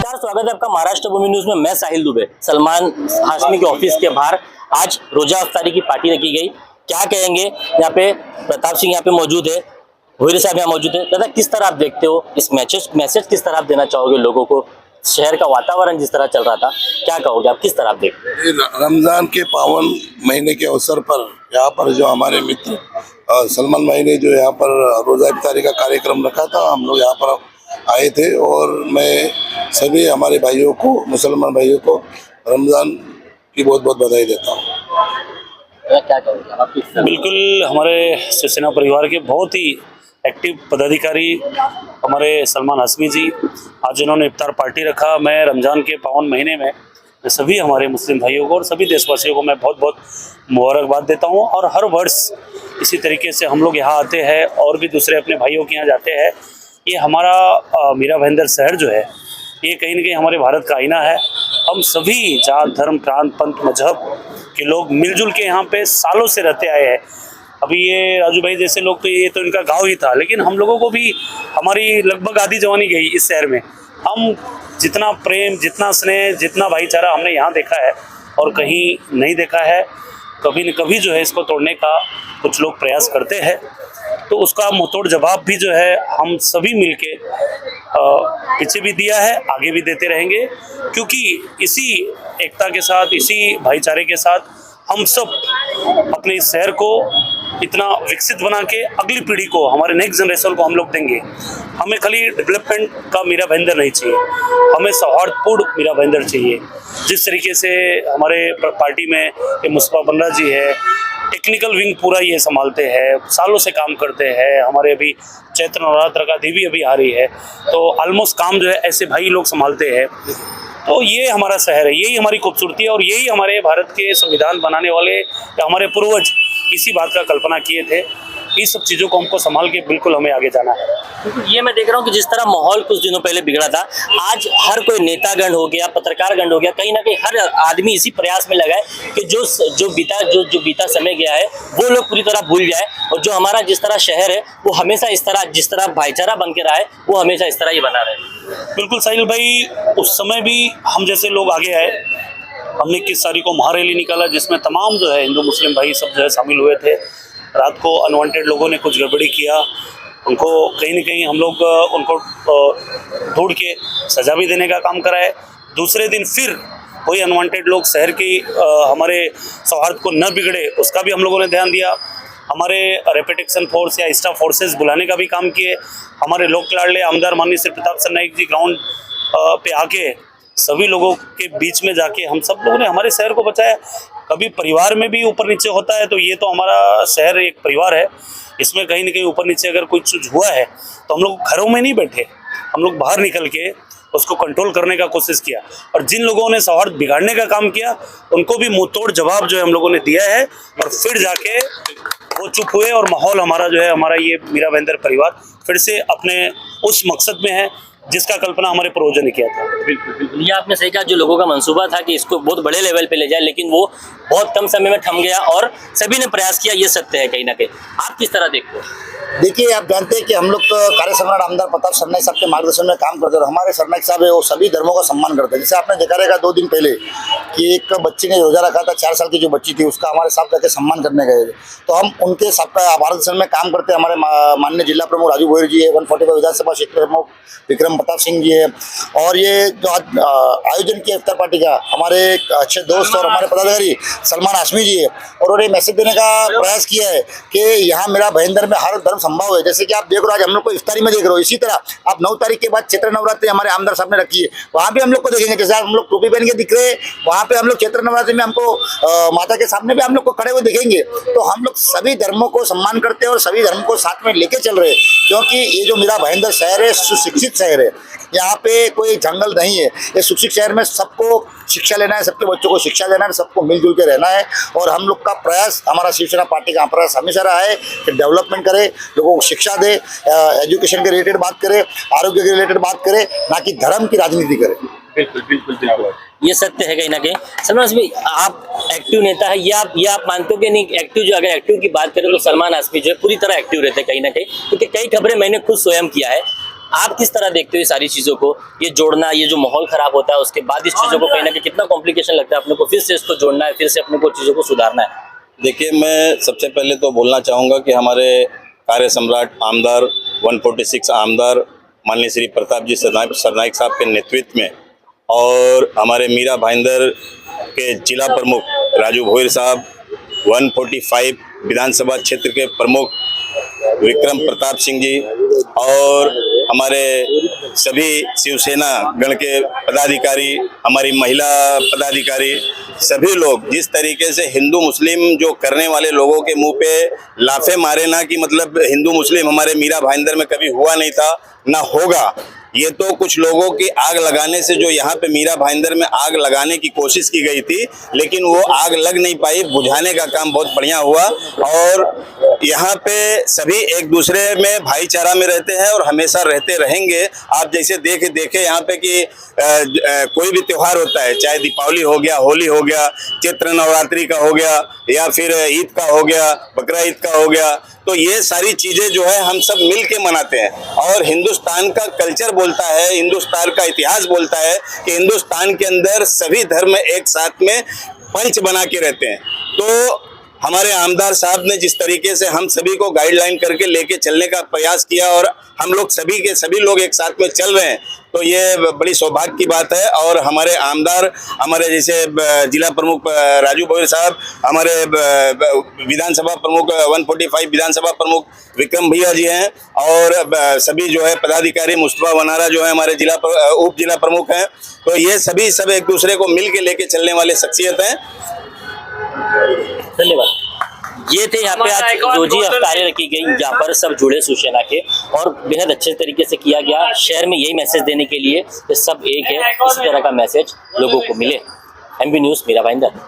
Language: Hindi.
नमस्कार, स्वागत है आपका महाराष्ट्र भूमि न्यूज में। मैं साहिल दुबे। सलमान हाशमी के ऑफिस के बाहर आज रोजा अफ्तारी की पार्टी रखी गई। क्या कहेंगे, यहाँ पे प्रताप सिंह यहाँ पे मौजूद है, भोईर साहब यहाँ मौजूद है। दादा, किस तरह आप देखते हो इस मैसेज किस तरह आप देना चाहोगे लोगों को? शहर का वातावरण जिस तरह चल रहा था, क्या कहोगे आप, किस तरह आप देखते हो? रमजान के पावन महीने के अवसर पर यहाँ पर जो हमारे मित्र सलमान भाई ने जो यहाँ पर रोजा इफ्तारी का कार्यक्रम रखा था, हम लोग यहाँ पर आए थे और मैं सभी हमारे भाइयों को, मुसलमान भाइयों को रमजान की बहुत बहुत बधाई देता हूँ। क्या कहोगे आप, किस तरह? बिल्कुल, हमारे शिवसेना परिवार के बहुत ही एक्टिव पदाधिकारी हमारे सलमान हाशमी जी, आज इन्होंने इफ्तार पार्टी रखा। मैं रमज़ान के पावन महीने में सभी हमारे मुस्लिम भाइयों को और सभी देशवासियों को मैं बहुत बहुत मुबारकबाद देता हूं। और हर वर्ष इसी तरीके से हम लोग यहाँ आते हैं और भी दूसरे अपने भाइयों के यहाँ जाते हैं। ये हमारा मीरा भाईंदर शहर जो है, ये कहीं न कहीं हमारे भारत का आईना है। हम सभी जात, धर्म, प्रांत, पंथ, मजहब के लोग मिलजुल के यहाँ पे सालों से रहते आए हैं। अभी ये राजू भाई जैसे लोग, तो ये तो इनका गांव ही था, लेकिन हम लोगों को भी हमारी लगभग आधी जवानी गई इस शहर में। हम जितना प्रेम, जितना स्नेह, जितना भाईचारा हमने यहाँ देखा है और कहीं नहीं देखा है। कभी न कभी जो है इसको तोड़ने का कुछ लोग प्रयास करते हैं, तो उसका मुंहतोड़ जवाब भी जो है हम सभी मिलके पीछे भी दिया है, आगे भी देते रहेंगे। क्योंकि इसी एकता के साथ, इसी भाईचारे के साथ हम सब अपने इस शहर को इतना विकसित बना के अगली पीढ़ी को, हमारे नेक्स्ट जनरेशन को हम लोग देंगे। हमें खाली डेवलपमेंट का मीरा भाईंदर नहीं चाहिए, हमें सौहार्दपूर्ण मीरा भाईंदर चाहिए। जिस तरीके से हमारे पार्टी में ये मुस्तफा बंदा जी है, टेक्निकल विंग पूरा ये संभालते हैं, सालों से काम करते हैं। हमारे अभी चैत्र नवरात्र का देवी अभी आ रही है, तो ऑलमोस्ट काम जो है ऐसे भाई लोग संभालते हैं। तो ये हमारा शहर है, यही हमारी खूबसूरती है और यही हमारे भारत के संविधान बनाने वाले या हमारे पूर्वज इसी बात का कल्पना किए थे। इस सब चीज़ों को हमको संभाल के बिल्कुल हमें आगे जाना है। ये मैं देख रहा हूँ कि जिस तरह माहौल कुछ दिनों पहले बिगड़ा था, आज हर कोई नेतागण हो गया, पत्रकारगण हो गया, कहीं ना कहीं हर आदमी इसी प्रयास में लगा है कि जो बीता समय गया है वो लोग पूरी तरह भूल जाए, और जो हमारा जिस तरह शहर है वो हमेशा इस तरह, जिस तरह भाईचारा बन के रहा है, वो हमेशा इस तरह ही बना रहे। बिल्कुल साहिल भाई, उस समय भी हम जैसे लोग आगे आए। हमने 21 तारीख को महारैली निकाला, जिसमें तमाम जो है हिंदू मुस्लिम भाई सब जो है शामिल हुए थे। रात को अनवांटेड लोगों ने कुछ गड़बड़ी किया, उनको कहीं न कहीं हम लोग उनको ढूंढ के सजा भी देने का काम कराए। दूसरे दिन फिर कोई अनवांटेड लोग शहर की हमारे सौहार्द को न बिगड़े, उसका भी हम लोगों ने ध्यान दिया। हमारे रेपिटेक्शन फोर्स या स्टाफ फोर्सेस बुलाने का भी काम किए। हमारे लोक लाडले आमदार माननीय श्री प्रताप सिंह नाइक जी ग्राउंड पे आके सभी लोगों के बीच में जाके हम सब लोगों ने हमारे शहर को बचाया। कभी परिवार में भी ऊपर नीचे होता है, तो ये तो हमारा शहर एक परिवार है, इसमें कहीं न कहीं ऊपर नीचे अगर कुछ चीज़ हुआ है तो हम लोग घरों में नहीं बैठे, हम लोग बाहर निकल के उसको कंट्रोल करने का कोशिश किया। और जिन लोगों ने सौहार्द बिगाड़ने का काम किया, उनको भी मुंहतोड़ जवाब जो है हम लोगों ने दिया है, और फिर जाके वो चुप हुए। और माहौल हमारा जो है, हमारा ये मीरा भाईंदर परिवार फिर से अपने उस मकसद में है जिसका कल्पना हमारे पूर्वजों ने किया था। बिल्कुल, ये आपने सही कहा। जो लोगों का मंसूबा था कि इसको बहुत बड़े लेवल पे ले जाए, लेकिन वो बहुत कम समय में थम गया और सभी ने प्रयास किया, ये सत्य है कहीं ना कहीं। आप किस तरह देखते हो? देखिए, आप जानते हैं कि हम लोग तो कार्य सम्राट आमदार प्रताप सरनाईक साहब के मार्गदर्शन में काम करते हैं और हमारे सरनाईक साहब है वो सभी धर्मों का सम्मान करते हैं। जैसे आपने देखा रहेगा 2 दिन पहले कि एक बच्ची ने रोजा रखा था, 4 साल की जो बच्ची थी, उसका हमारे साहब जाके सम्मान करने गए थे। तो हम उनके सबका मार्गदर्शन में काम करते हैं। हमारे माननीय जिला प्रमुख राजू भोईर जी है, 145 विधानसभा क्षेत्र प्रमुख विक्रम प्रताप सिंह जी है, और ये जो आयोजन किया इफ्तार पार्टी का हमारे अच्छे दोस्त और हमारे पदाधिकारी सलमान हाशमी जी है। और उन्होंने मैसेज देने का प्रयास किया है कि यहाँ मेरा भाईंदर में हर धर्म संभव है। जैसे कि आप देख रहे हो, आज हम लोग को इफ्तारी में देख रहे हो, इसी तरह आप 9 तारीख के बाद चैत्र नवरात्रि हमारे आमदार साहब ने रखी है, वहाँ भी हम लोग को देखेंगे। जैसे हम लोग टोपी पहन के दिख रहे हैं, वहाँ पे हम लोग चैत्र नवरात्रि में हमको माता के सामने भी हम लोग को खड़े हुए देखेंगे। तो हम लोग सभी धर्मों को सम्मान करते हैं और सभी धर्म को साथ में लेके चल रहे हैं, क्योंकि ये जो मेरा भाईंदर शहर है सुशिक्षित शहर है। यहाँ पे कोई जंगल नहीं है। ये सुशिक्षित शहर में सबको शिक्षा लेना है, सबके बच्चों को शिक्षा देना है, सबको मिलजुल के रहना है। और हम लोग का प्रयास, हमारा शिवसेना पार्टी का प्रयास हमेशा रहा है कि डेवलपमेंट करे, लोगों को शिक्षा दे, एजुकेशन के रिलेटेड बात करे, आरोग्य के रिलेटेड बात करे, ना कि धर्म की राजनीति करे। बिल्कुल बिल्कुल बिल्कुल, ये सत्य है कहीं ना कहीं। सलमान हाशमी, आप एक्टिव नेता है, ये आप मानते हो कि नहीं एक्टिव? जो अगर एक्टिव की बात करें तो सलमान हाशमी जो है पूरी तरह एक्टिव रहते हैं कहीं ना कहीं, क्योंकि कई खबरें मैंने खुद स्वयं किया है आप किस तरह देखते हो ये सारी चीजों को, ये जोड़ना, ये जो माहौल खराब होता है उसके बाद इस चीजों को कहीं ना कहीं कितना कॉम्प्लिकेशन लगता है अपने को, फिर से इसको जोड़ना है, फिर से अपने को चीजों को सुधारना है? देखिए, मैं सबसे पहले तो बोलना चाहूँगा कि हमारे कार्य सम्राट आमदार 146 आमदार माननीय श्री प्रताप जी सरनाइक साहब के नेतृत्व में और हमारे मीरा भाईंदर के जिला प्रमुख राजू भोईर साहब, 145 विधानसभा क्षेत्र के प्रमुख विक्रम प्रताप सिंह जी और हमारे सभी शिवसेना गण के पदाधिकारी, हमारी महिला पदाधिकारी, सभी लोग जिस तरीके से हिंदू मुस्लिम जो करने वाले लोगों के मुंह पे लाफे मारे ना कि मतलब हिंदू मुस्लिम हमारे मीरा भाईंदर में कभी हुआ नहीं था ना होगा, ये तो कुछ लोगों की आग लगाने से जो यहाँ पे मीरा भाईंदर में आग लगाने की कोशिश की गई थी लेकिन वो आग लग नहीं पाई, बुझाने का काम बहुत बढ़िया हुआ और यहाँ पे सभी एक दूसरे में भाईचारा में रहते हैं और हमेशा रहते रहेंगे। आप जैसे देखे यहाँ पे कि कोई भी त्यौहार होता है, चाहे दीपावली हो गया, होली हो गया, चैत्र नवरात्रि का हो गया या फिर ईद का हो गया, बकरा ईद का हो गया, तो ये सारी चीजें जो है हम सब मिल के मनाते हैं और हिंदुस्तान का कल्चर बोलता है, हिंदुस्तान का इतिहास बोलता है कि हिंदुस्तान के अंदर सभी धर्म एक साथ में पंच बना के रहते हैं। तो हमारे आमदार साहब ने जिस तरीके से हम सभी को गाइडलाइन करके लेके चलने का प्रयास किया और हम लोग सभी के सभी लोग एक साथ में चल रहे हैं, तो ये बड़ी सौभाग्य की बात है। और हमारे आमदार, हमारे जैसे जिला प्रमुख राजू भोईर साहब, हमारे विधानसभा प्रमुख 145 विधानसभा प्रमुख विक्रम भैया जी हैं और सभी जो है पदाधिकारी मुस्तफा वनारा जो है हमारे उप जिला प्रमुख हैं, तो ये सभी सब एक दूसरे को मिल के लेके चलने वाले शख्सियत हैं। धन्यवाद। ये थे यहाँ पे आज रोजी अफ्तारी रखी गई, जहाँ पर सब जुड़े शिवसेना के और बेहद अच्छे तरीके से किया गया शहर में यही मैसेज देने के लिए कि सब एक है, इस तरह का मैसेज लोगों को मिले। MB news Mira Bhayandar.